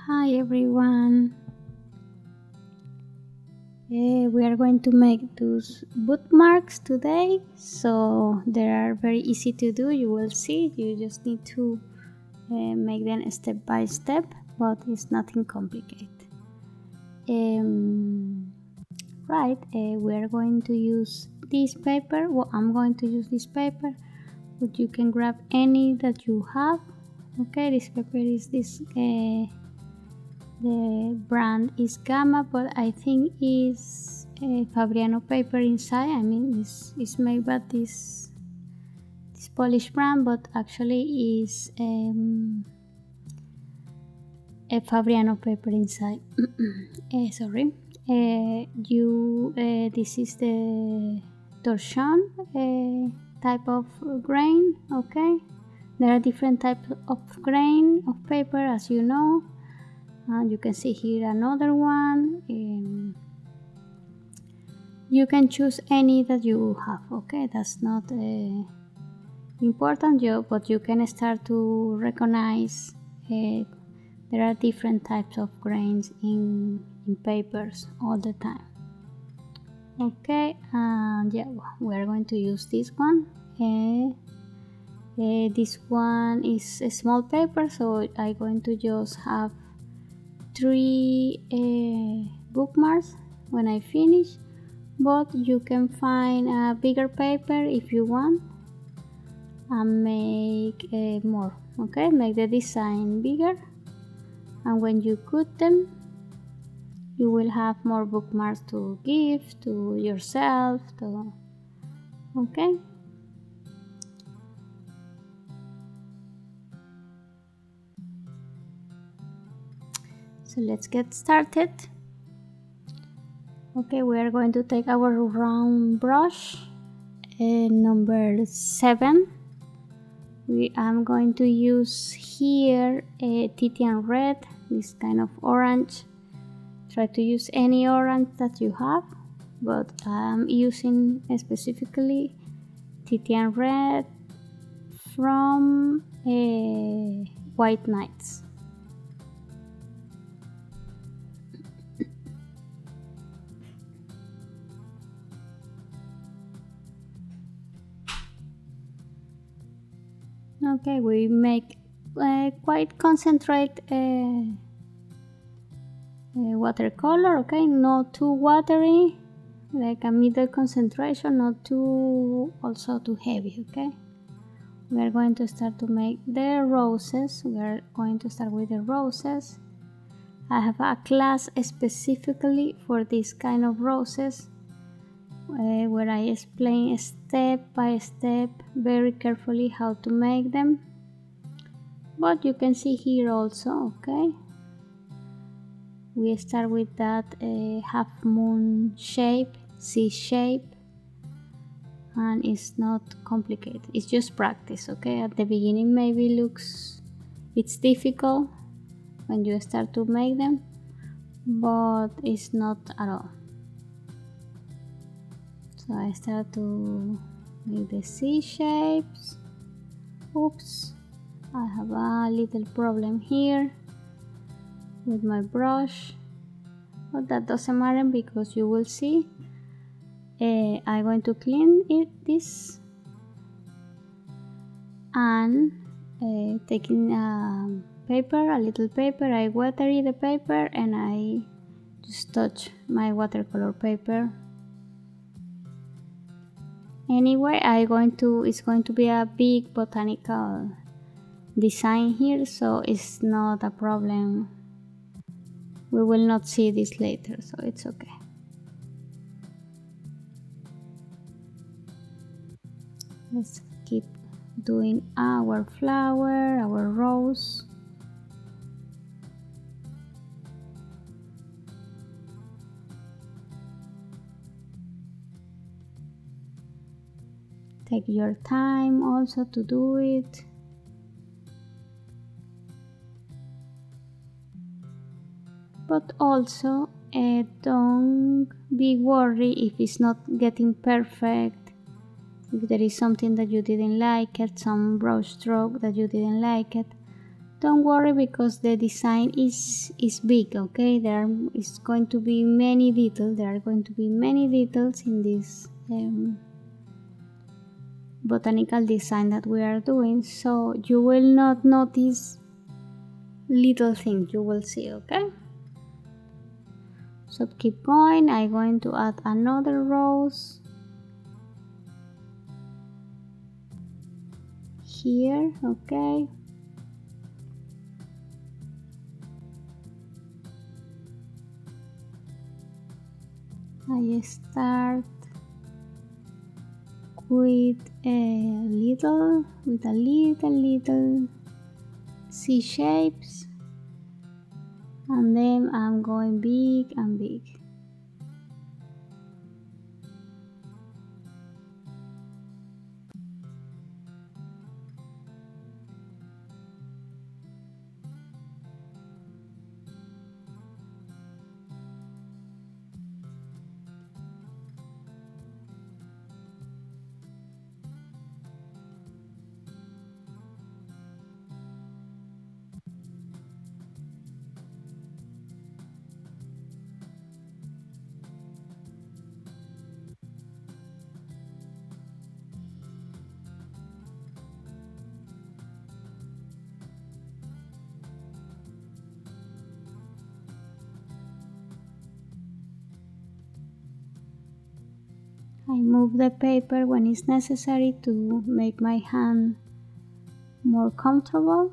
Hi everyone. We are going to make those bookmarks today, so they are very easy to do. You will see. You just need to make them step by step, but it's nothing complicated. Right, we are going to use this paper. Well, I'm going to use this paper, but you can grab any that you have. Okay, this paper is this. The brand is Gamma, but I think it's Fabriano paper inside. I mean, it's made by this Polish brand, but actually is a Fabriano paper inside. Sorry. This is the torsion type of grain. Okay, there are different types of grain of paper, as you know. You can see here another one. You can choose any that you have. Okay, that's not important, but you can start to recognize there are different types of grains in papers all the time. Okay, and yeah, we are going to use this one. This one is a small paper, so I'm going to just have 3 bookmarks when I finish, but you can find a bigger paper if you want and make more. Okay, make the design bigger, and when you cut them you will have more bookmarks to give to yourself. Okay, so let's get started. Okay, we are going to take our round brush, number 7. I'm going to use here a Titian red, this kind of orange. Try to use any orange that you have, but I'm using specifically Titian red from White Nights. Okay, we make quite concentrate watercolor. Okay, not too watery, like a middle concentration, not too also too heavy. Okay, we are going to start to make the roses. We are going to start with the roses. I have a class specifically for this kind of roses, where I explain step by step very carefully how to make them, but you can see here also. Okay, we start with that half moon shape, C shape, and it's not complicated, it's just practice. Okay, at the beginning maybe it's difficult when you start to make them, but it's not at all. So I start to make the C shapes. Oops, I have a little problem here with my brush, but that doesn't matter because you will see I'm going to clean this, and taking a little paper, I water the paper and I just touch my watercolor paper. Anyway, it's going to be a big botanical design here, so it's not a problem. We will not see this later, so it's okay. Let's keep doing our flower, our rose. Take your time also to do it. But also don't be worried if it's not getting perfect. If there is something that you didn't like it, some brush stroke that you didn't like it, don't worry because the design is big, okay? There is going to be many details. There are going to be many details in this botanical design that we are doing, so you will not notice little things, you will see, okay? So keep going. I'm going to add another rose here, okay? I start with a little C shapes, and then I'm going big and big. I move the paper when it's necessary to make my hand more comfortable.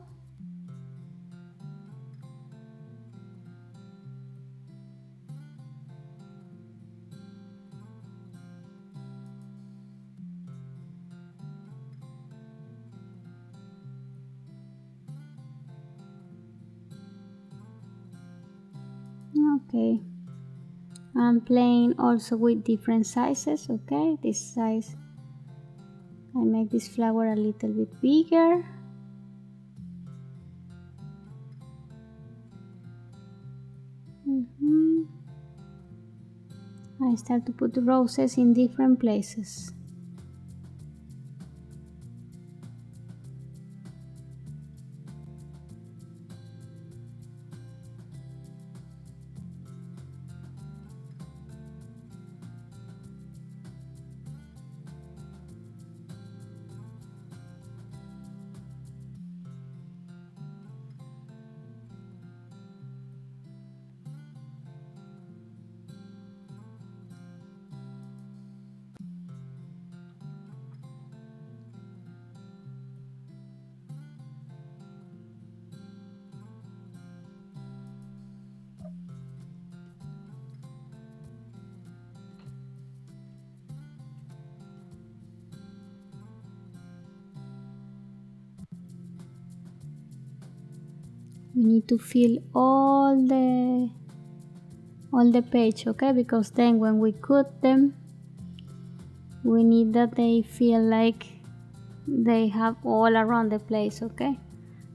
Okay, I'm playing also with different sizes, okay? This size, I make this flower a little bit bigger. I start to put roses in different places. We need to fill all the page, okay? Because then when we cut them, we need that they feel like they have all around the place, okay?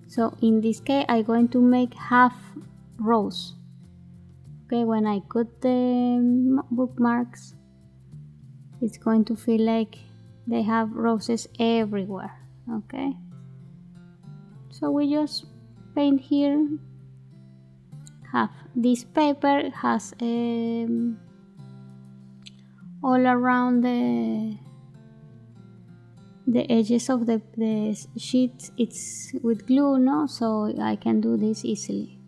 So in this case, I'm going to make half rows. Okay, when I cut the bookmarks, it's going to feel like they have roses everywhere, okay? So we just paint here half. This paper has all around the edges of the sheet, it's with glue, no? So I can do this easily.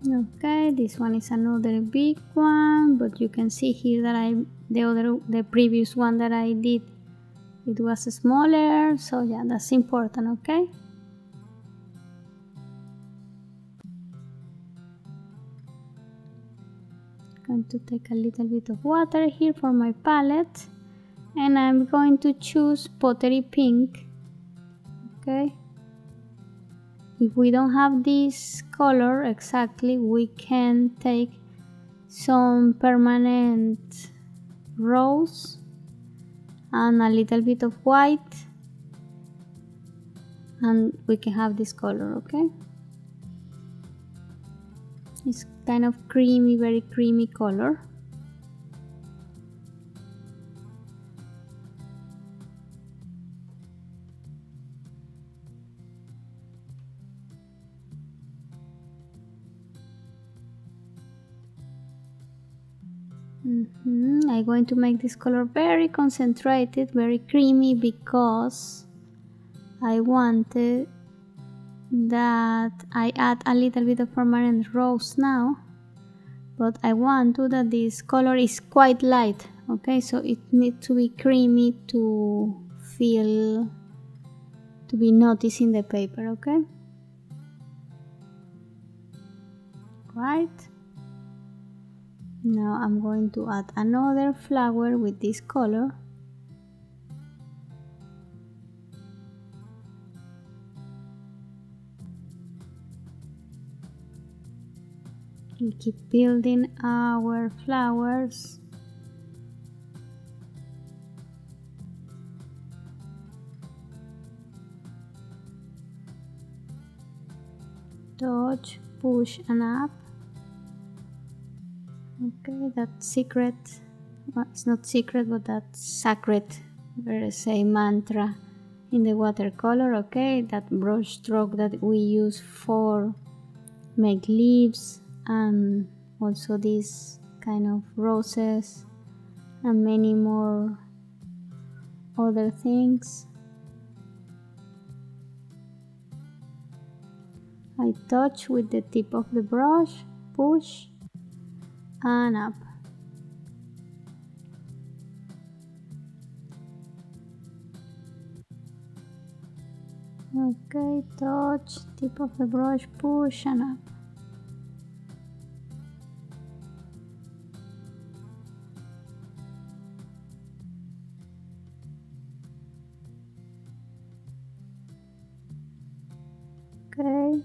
Okay, this one is another big one, but you can see here that the previous one that I did, it was smaller, so yeah, that's important, okay? I'm going to take a little bit of water here for my palette, and I'm going to choose pottery pink. Okay, if we don't have this color exactly, we can take some permanent rose and a little bit of white, and we can have this color. Okay, it's kind of creamy, very creamy color. I'm going to make this color very concentrated, very creamy, because I wanted that I add a little bit of permanent rose now, but I want to that this color is quite light. Okay, so it needs to be creamy to feel, to be noticed in the paper. Okay, right. Now I'm going to add another flower with this color. We keep building our flowers. Touch, push and up. Okay, that's secret. Well, it's not secret, but that's sacred. There is a mantra in the watercolor. Okay, that brush stroke that we use for make leaves and also these kind of roses and many more other things. I touch with the tip of the brush, push and up. Okay, touch, tip of the brush, push and up. Okay,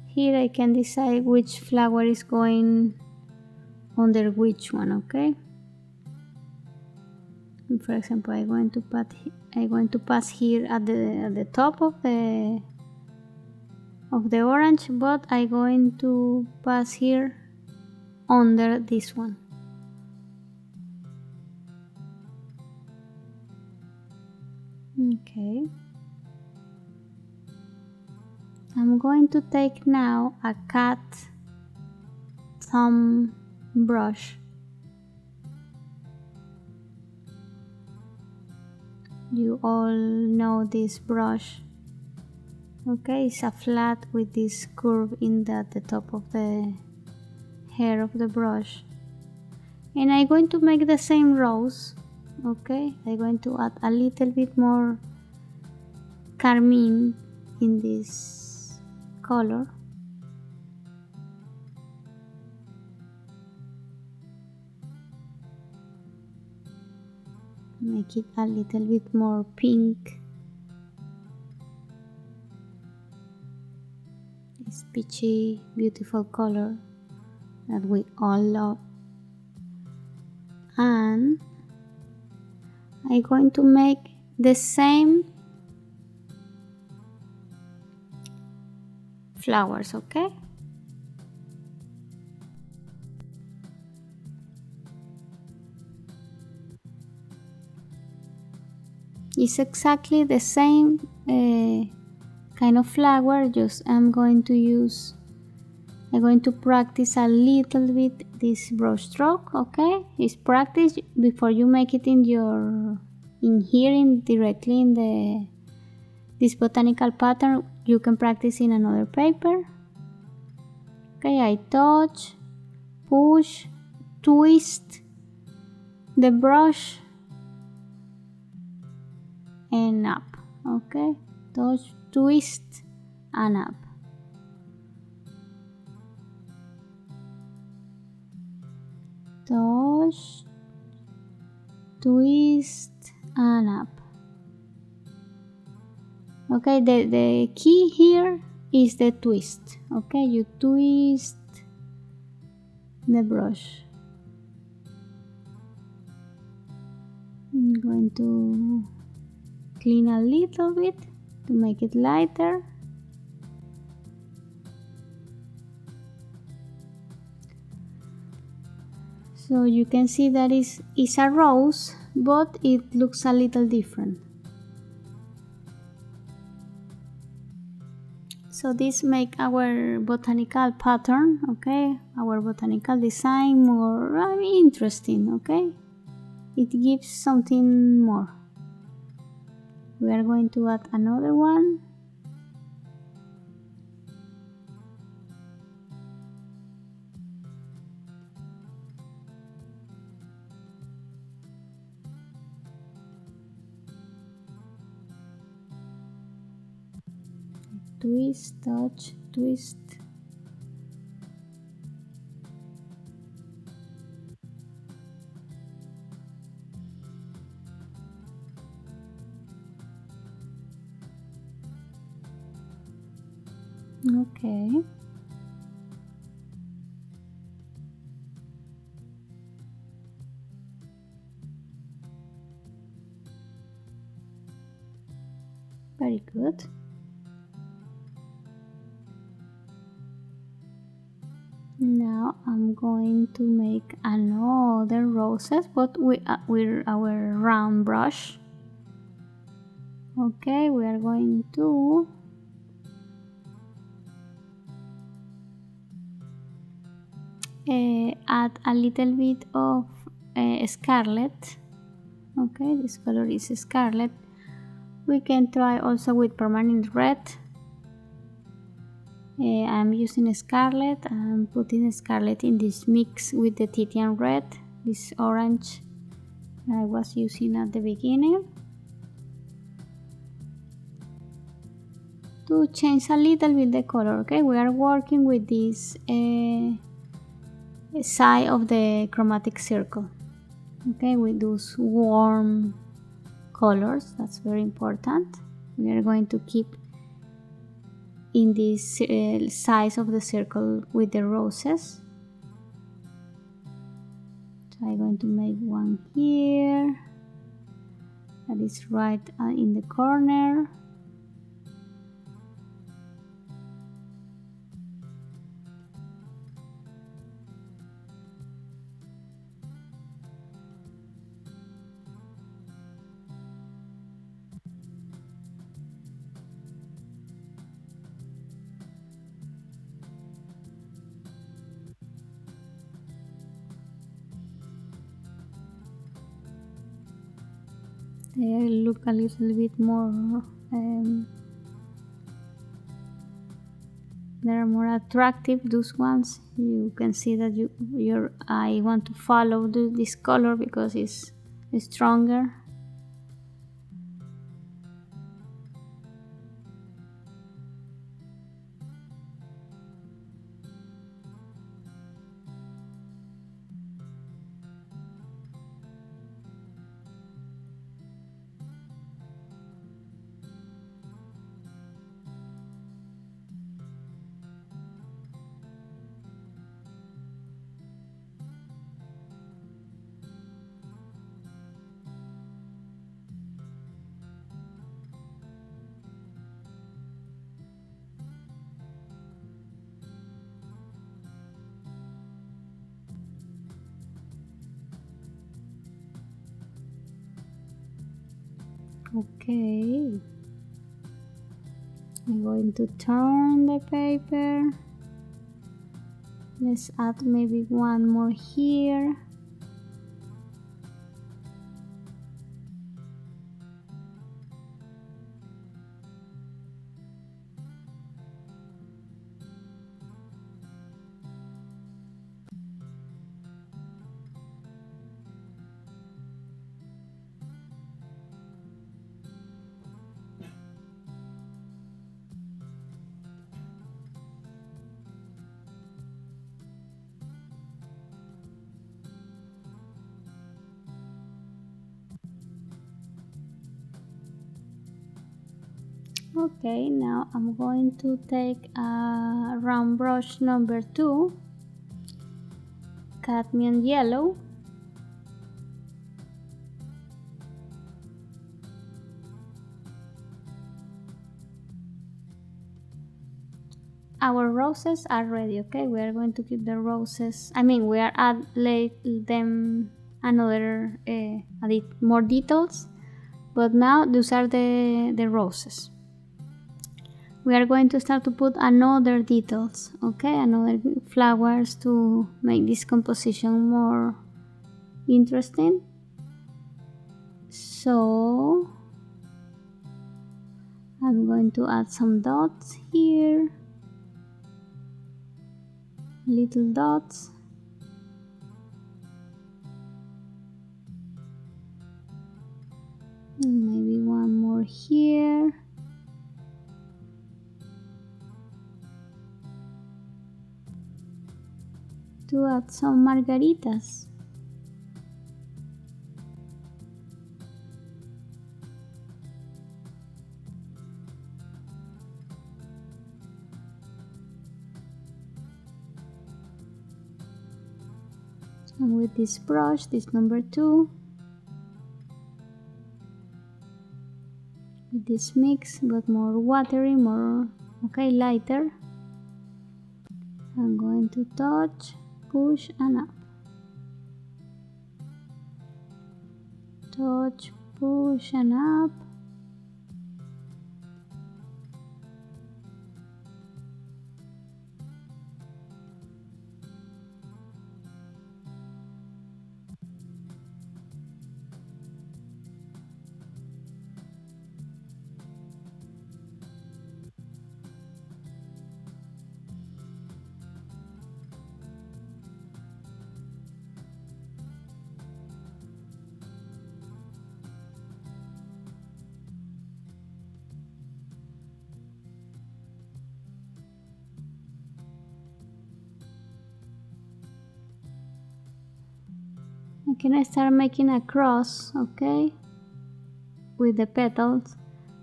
here I can decide which flower is going under which one. Okay, and for example, I'm going to pass here at the top of the orange, but I'm going to pass here under this one. Okay, I'm going to take now a cat thumb brush. You all know this brush. Okay, it's a flat with this curve in the top of the hair of the brush. And I'm going to make the same rose. Okay, I'm going to add a little bit more carmine in this color. Make it a little bit more pink. This peachy, beautiful color that we all love. And I'm going to make the same flowers. Okay, it's exactly the same kind of flower, just I'm going to practice a little bit this brush stroke. Okay, it's practice before you make it directly in this botanical pattern. You can practice in another paper. Okay, I touch, push, twist the brush and up. Okay, touch, twist and up. Touch, twist and up. Okay, the key here is the twist. Okay, you twist the brush. I'm going to clean a little bit to make it lighter. So you can see that it's a rose, but it looks a little different. So this make our botanical pattern, okay, our botanical design more interesting, okay. It gives something more. We are going to add another one. Twist, touch, twist. Okay. Very good. Now I'm going to make another roses, but with our round brush. Okay, we are going to add a little bit of scarlet. Okay, this color is scarlet. We can try also with permanent red. I'm using scarlet. I'm putting scarlet in this mix with the Titian red, this orange I was using at the beginning, to change a little bit the color. Okay, we are working with this side of the chromatic circle. Okay, with those warm colors, that's very important. We are going to keep in this size of the circle with the roses. So I'm going to make one here that is right in the corner. They look a little bit more they're more attractive, those ones. You can see that your eye want to follow this color because it's stronger. Okay, I'm going to turn the paper. Let's add maybe one more here. Okay, now I'm going to take a round brush number 2, cadmium yellow, our roses are ready. Okay, we are going to keep the roses, we are add them another edit more details, but now those are the roses. We are going to start to put another details, okay, another flowers to make this composition more interesting. So I'm going to add some dots here, little dots, and maybe one more here. To add some margaritas. And with this brush, this number 2, with this mix, but more watery, more, okay, lighter, I'm going to touch, push and up. Touch, push and up. I can start making a cross, okay, with the petals,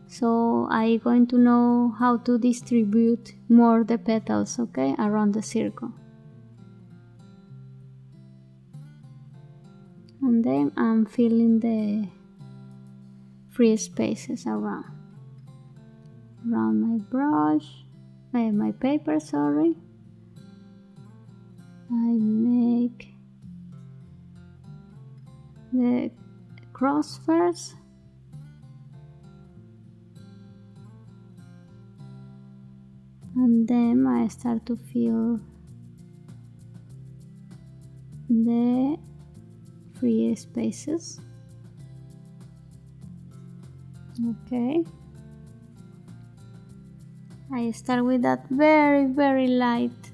so I'm going to know how to distribute more the petals, okay, around the circle. And then I'm filling the free spaces around my brush, my paper, sorry. I make the cross first, and then I start to fill the free spaces. Okay, I start with that very light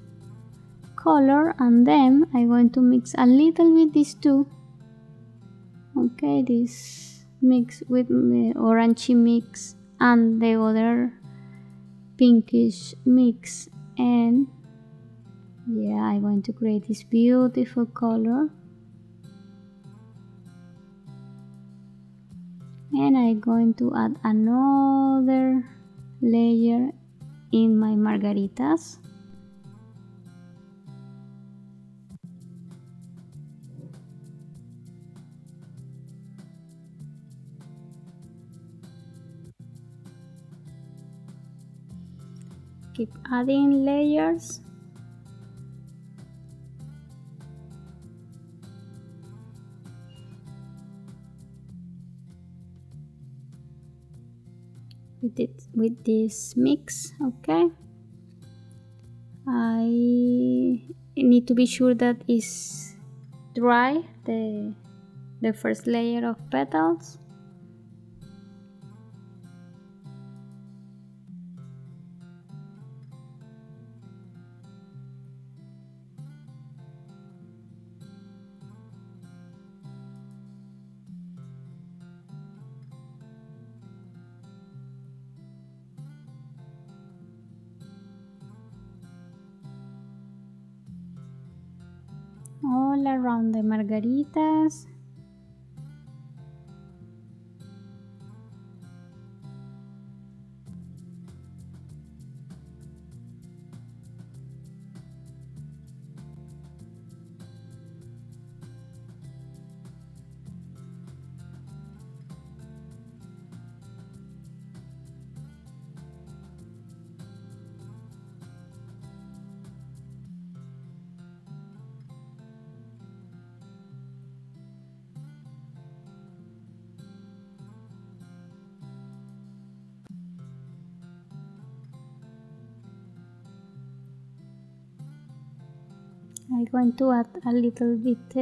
color, and then I'm going to mix a little bit these two. Okay, this mix with the orangey mix and the other pinkish mix, and yeah, I'm going to create this beautiful color. And I'm going to add another layer in my margaritas. Keep adding layers. With this mix, okay. I need to be sure that it's dry, the first layer of petals. All around the margaritas. I'm going to add a little bit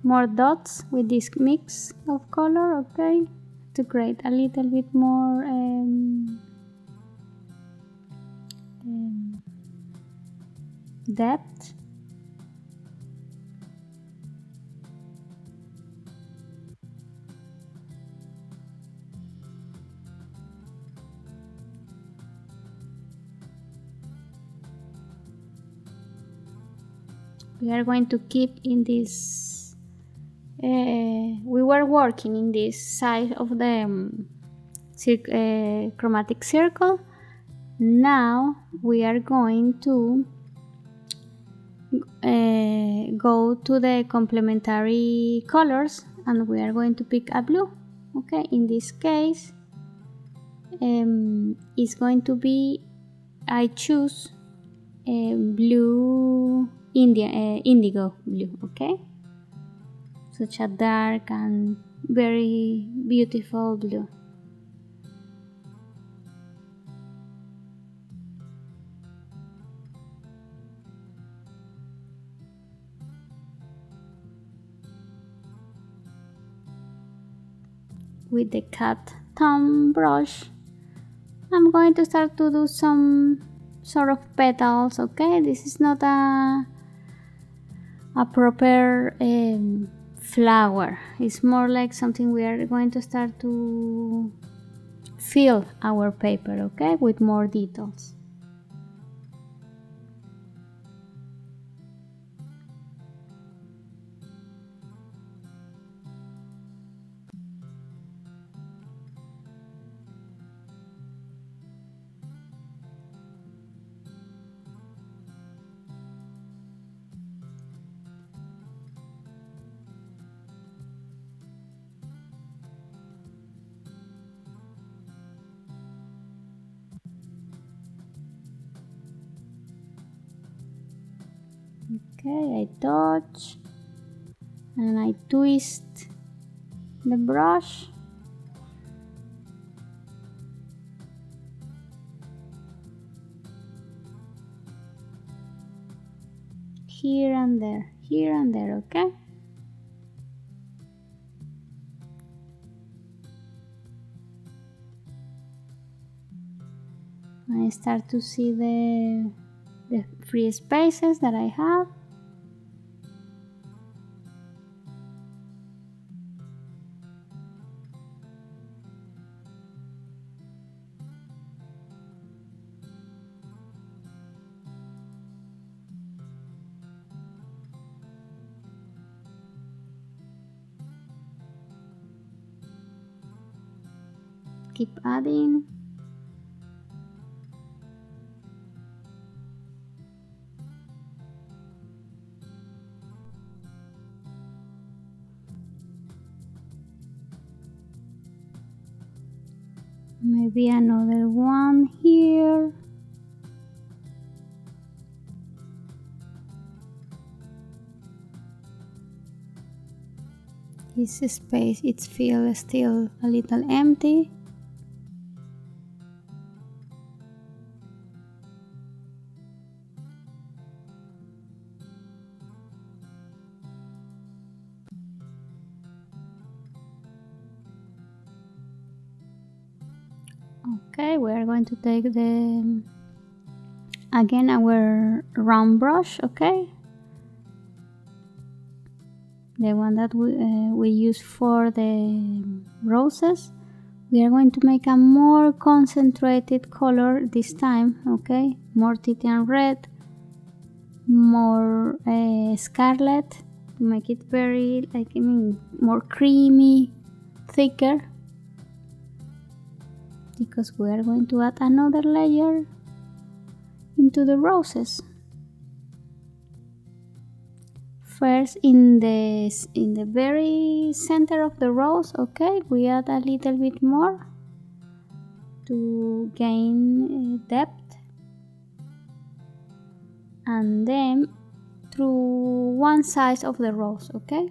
more dots with this mix of color, okay, to create a little bit more depth. We are going to keep in this, we were working in this side of the chromatic circle. Now we are going to go to the complementary colors, and we are going to pick a blue. Okay, in this case it's going to be, I choose blue indigo blue, okay, such a dark and very beautiful blue. With the cat thumb brush, I'm going to start to do some sort of petals, okay? This is not a proper flower. It's more like something we are going to start to fill our paper, okay, with more details. Okay, I touch and I twist the brush. Here and there, okay? I start to see the free spaces that I have. Keep adding. Maybe another one here. This space, it feels still a little empty. Okay, we are going to take again our round brush, okay, the one that we use for the roses. We are going to make a more concentrated color this time, okay, more titanium red, more scarlet, to make it very, like, more creamy, thicker, because we are going to add another layer into the roses. First, in the very center of the rose, okay, we add a little bit more to gain depth, and then through one side of the rose, okay,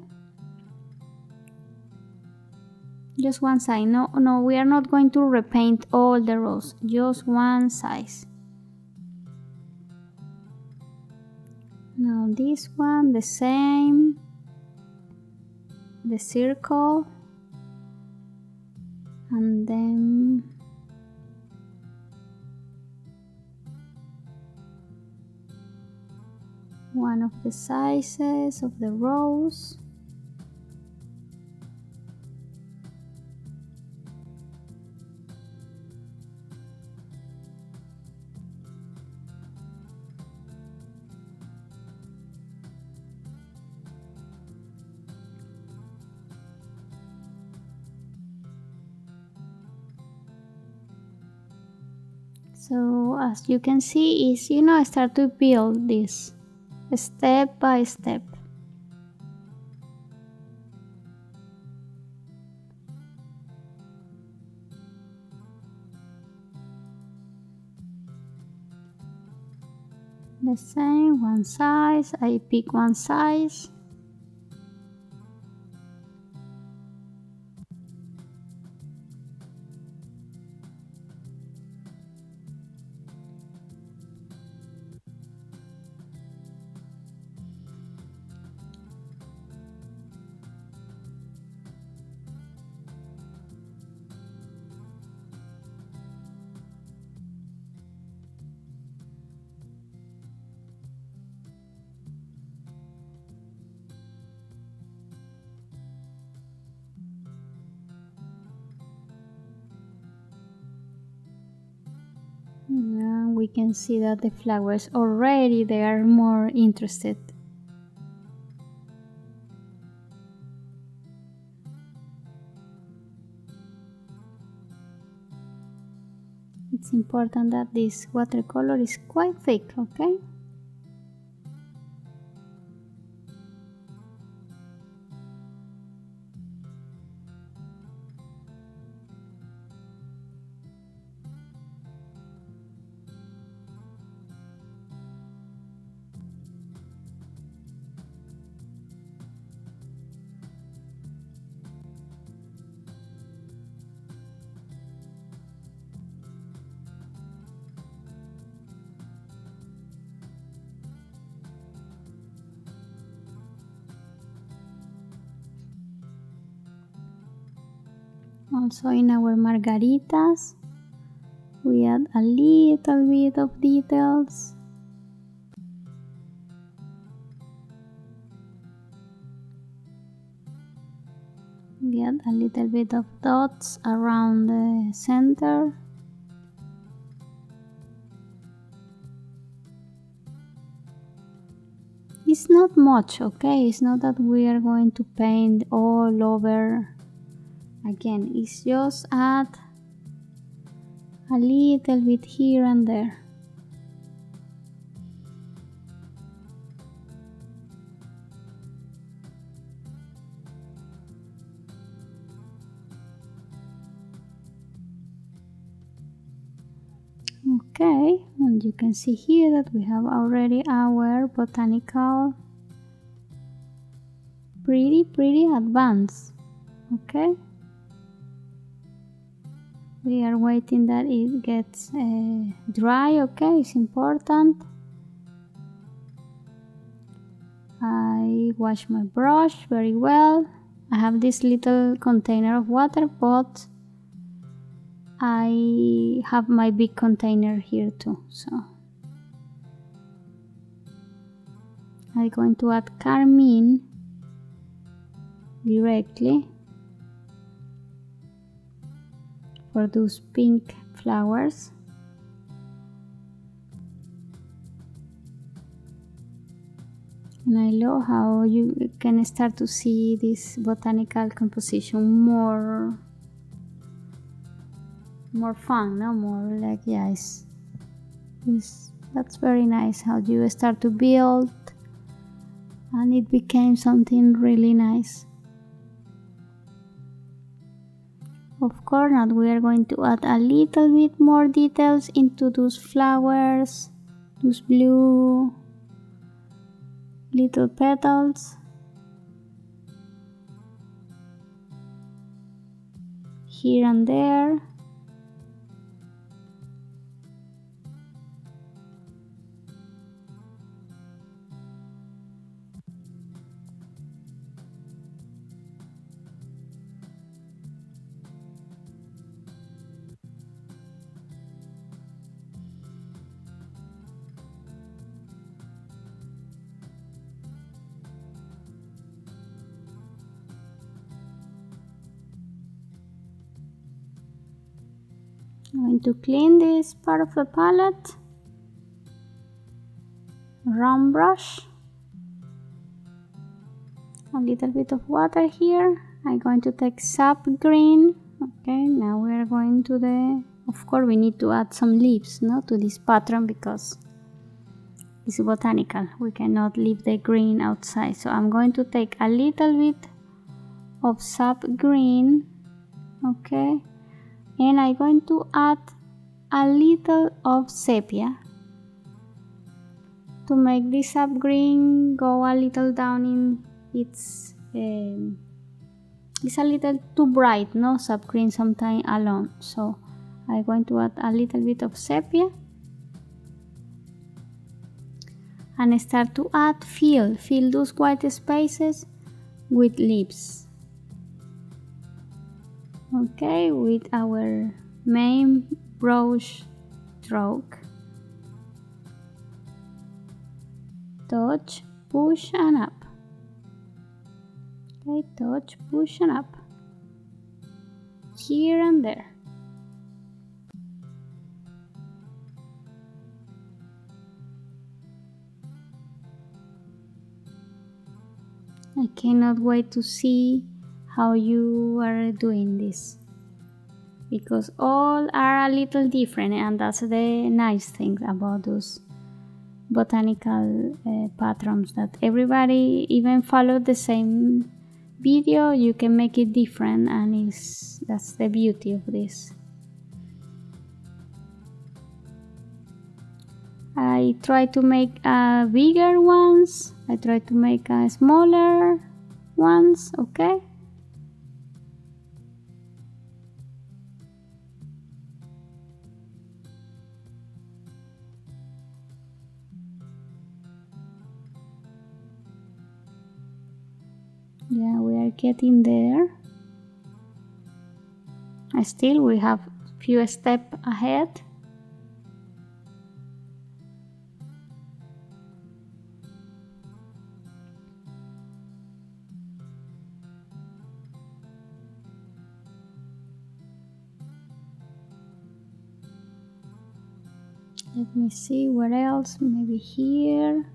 just one side. No, we are not going to repaint all the rose, just one side. Now this one, the same, the circle, and then one of the sizes of the rose. So as you can see is, I start to build this step by step. The same, one size, I pick one size. And we can see that the flowers already, they are more interested. It's important that this watercolor is quite thick, okay? Also in our margaritas, we add a little bit of details. We add a little bit of dots around the center. It's not much, okay? It's not that we are going to paint all over. Again, it's just add a little bit here and there. Okay, and you can see here that we have already our botanical pretty advanced. Okay, we are waiting that it gets dry. Okay, it's important. I wash my brush very well. I have this little container of water, but I have my big container here too, so I'm going to add carmine directly for those pink flowers. And I love how you can start to see this botanical composition more fun, no? More like, yes, that's very nice how you start to build and it became something really nice. Of course, now we are going to add a little bit more details into those flowers, those blue little petals. Here and there. I'm going to clean this part of the palette. Round brush. A little bit of water here. I'm going to take sap green. Okay, now we are going to the... Of course we need to add some leaves, no, to this pattern because it's botanical. We cannot leave the green outside. So I'm going to take a little bit of sap green. Okay, and I'm going to add a little of sepia to make this sap green go a little down in its it's a little too bright, no, sap green sometimes alone. So I'm going to add a little bit of sepia and start to add fill those white spaces with leaves. Okay, with our main brush stroke. Touch, push and up. Okay, touch, push and up. Here and there. I cannot wait to see how you are doing this, because all are a little different, and that's the nice thing about those botanical patterns, that everybody even follow the same video, you can make it different, and that's the beauty of this. I try to make bigger ones, I try to make smaller ones, okay? Yeah, we are getting there. Still we have few steps ahead. Let me see where else, maybe here.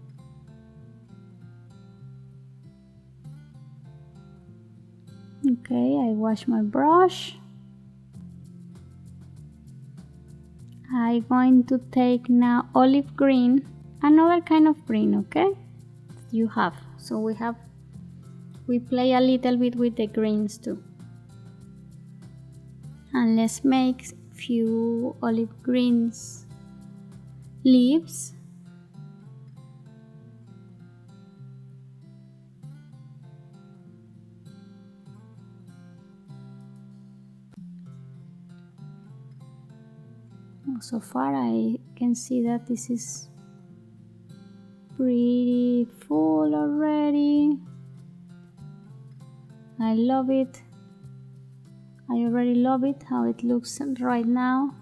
Okay, I wash my brush. I'm going to take now olive green, another kind of green, okay? You have, so we play a little bit with the greens too. And let's make few olive greens leaves. So far I can see that this is pretty full already. I love it. I already love it how it looks right now.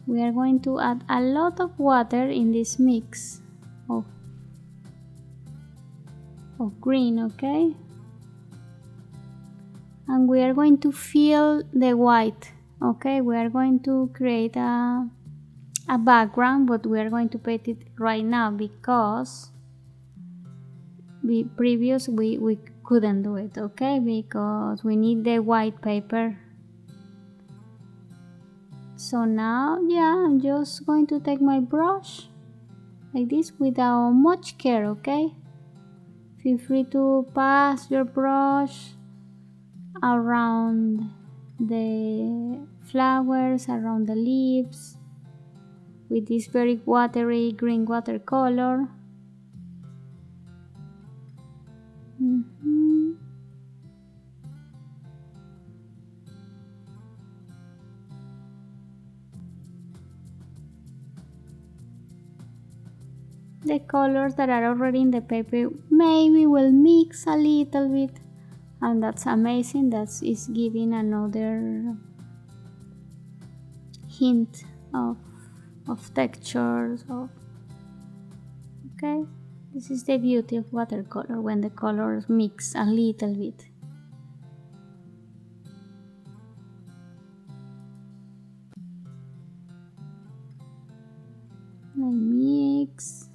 We are going to add a lot of water in this mix of green, okay? And we are going to fill the white, okay? We are going to create a background, but we are going to paint it right now because we couldn't do it, okay? Because we need the white paper. So now, yeah, I'm just going to take my brush like this without much care, okay? Feel free to pass your brush around the flowers, around the leaves with this very watery green watercolor. The colors that are already in the paper maybe will mix a little bit, and that's amazing. That is giving another hint of textures. Of, okay? This is the beauty of watercolor, when the colors mix a little bit. I mix.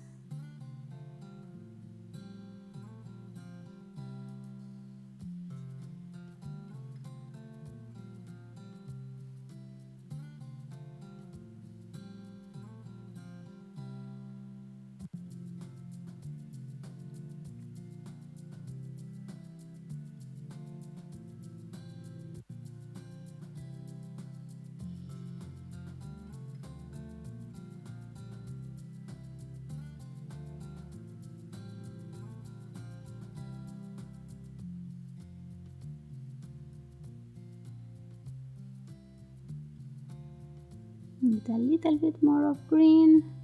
With a little bit more of green.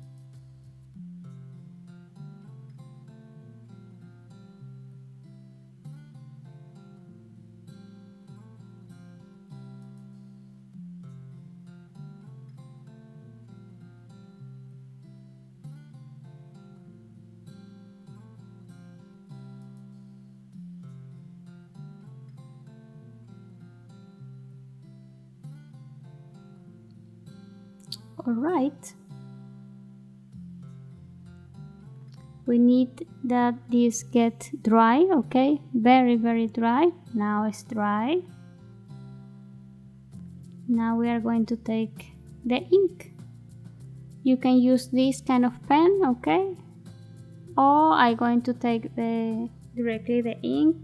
Alright. We need that this get dry, okay? Very, very dry. Now it's dry. Now we are going to take the ink. You can use this kind of pen, okay? Or I'm going to take directly the ink,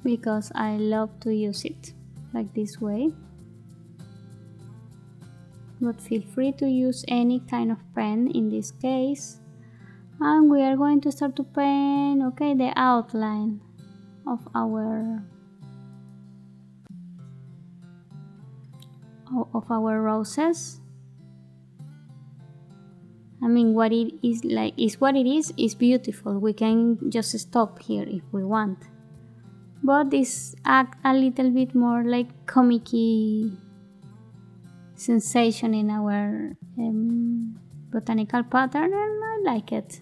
because I love to use it like this way. But feel free to use any kind of pen in this case. And we are going to start to paint, okay, the outline of our roses. I mean, what it is like is what it is beautiful. We can just stop here if we want, but this act a little bit more like comic-y sensation in our botanical pattern, and I like it.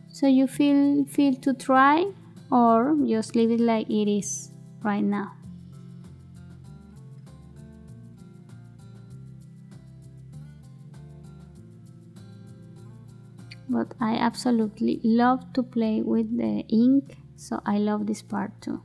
So you feel to try, or just leave it like it is right now. But I absolutely love to play with the ink, so I love this part too.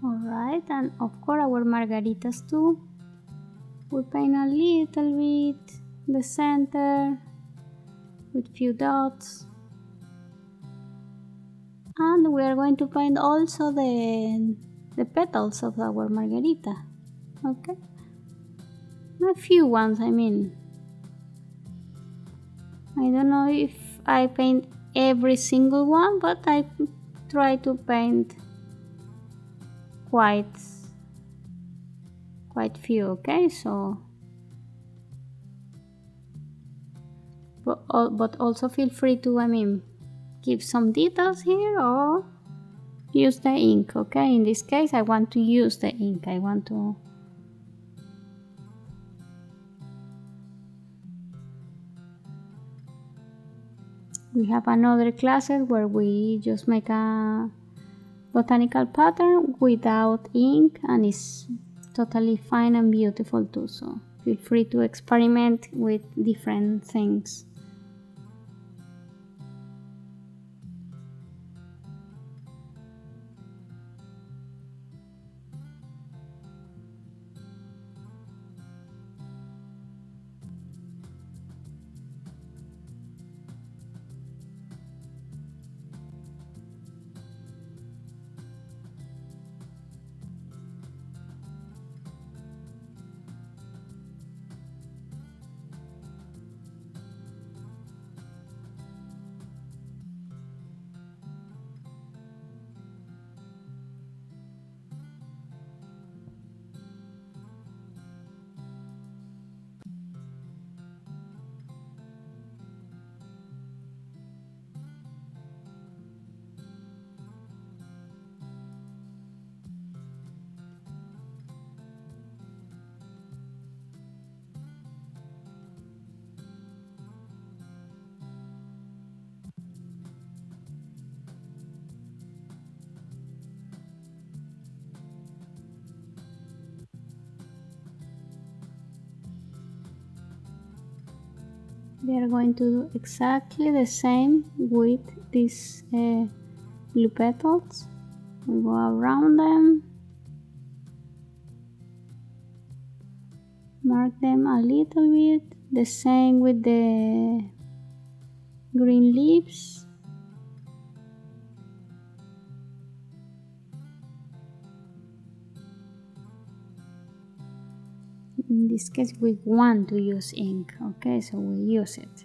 Alright, and of course our margaritas too. We paint a little bit the center with few dots. And we are going to paint also the petals of our margarita. Okay? A few ones, I mean. I don't know if I paint every single one, but I try to paint quite few, okay? So but also feel free to, I mean, give some details here or use the ink, okay? In this case I want to use the ink. I want to We have another classes where we just make a botanical pattern without ink, and it's totally fine and beautiful too, so feel free to experiment with different things. We are going to do exactly the same with these blue petals. We go around them, mark them a little bit, the same with the green leaves. In this case we want to use ink, okay, so we use it.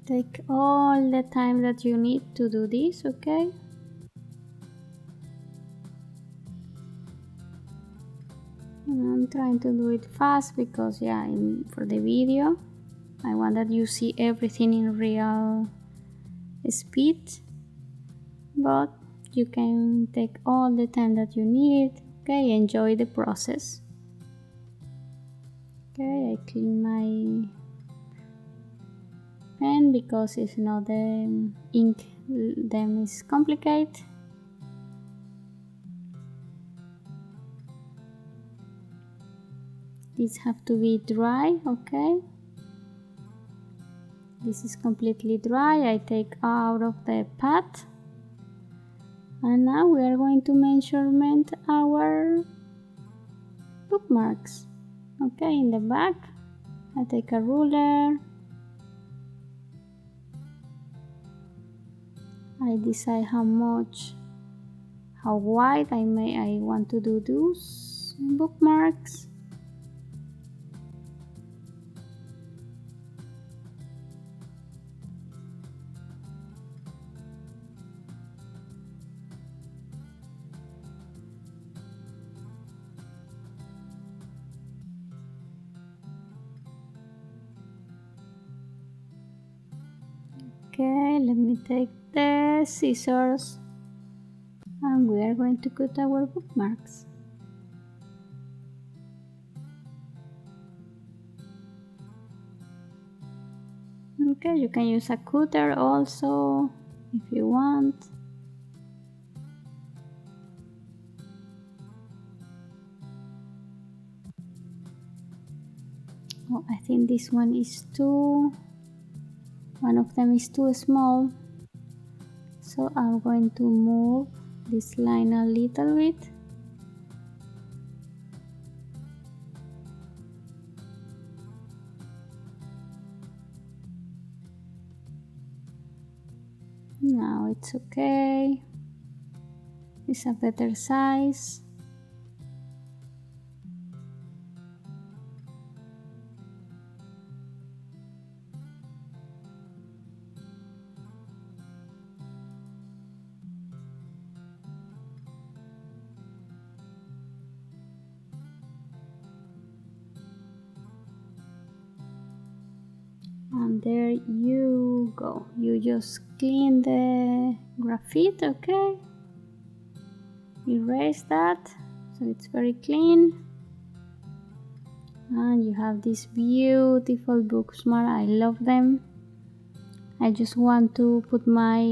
Take all the time that you need to do this, okay? I'm trying to do it fast because for the video I want that you see everything in real speed, but you can take all the time that you need, okay? Enjoy the process. Okay, I clean my pen because if not the ink then is complicated. These have to be dry, okay? This is completely dry. I take out of the pad, and now we are going to measurement our bookmarks. Okay, in the back I take a ruler, I decide how wide I want to do those bookmarks. Okay, let me take the scissors and we are going to cut our bookmarks. Okay, you can use a cutter also if you want. Oh, I think this one is one of them is too small. So I'm going to move this line a little bit. Now it's okay. It's a better size. And there you go. You just clean the graphite, okay? Erase that so it's very clean. And you have these beautiful bookmarks. I love them. I just want to put my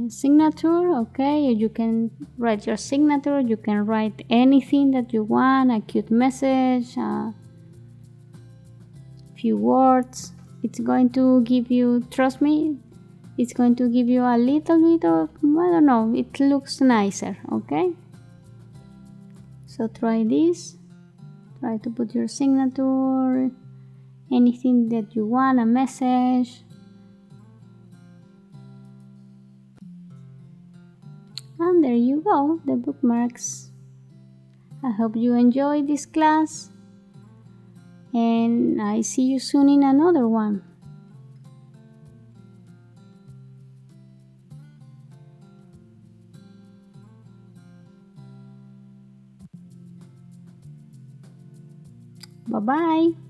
signature, okay? You can write your signature, you can write anything that you want, a cute message, a few words. It's going to give you, trust me, it's going to give you a little bit of, I don't know, it looks nicer, okay? So try this. Try to put your signature, anything that you want, a message. And there you go, the bookmarks. I hope you enjoyed this class, and I see you soon in another one. Bye-bye.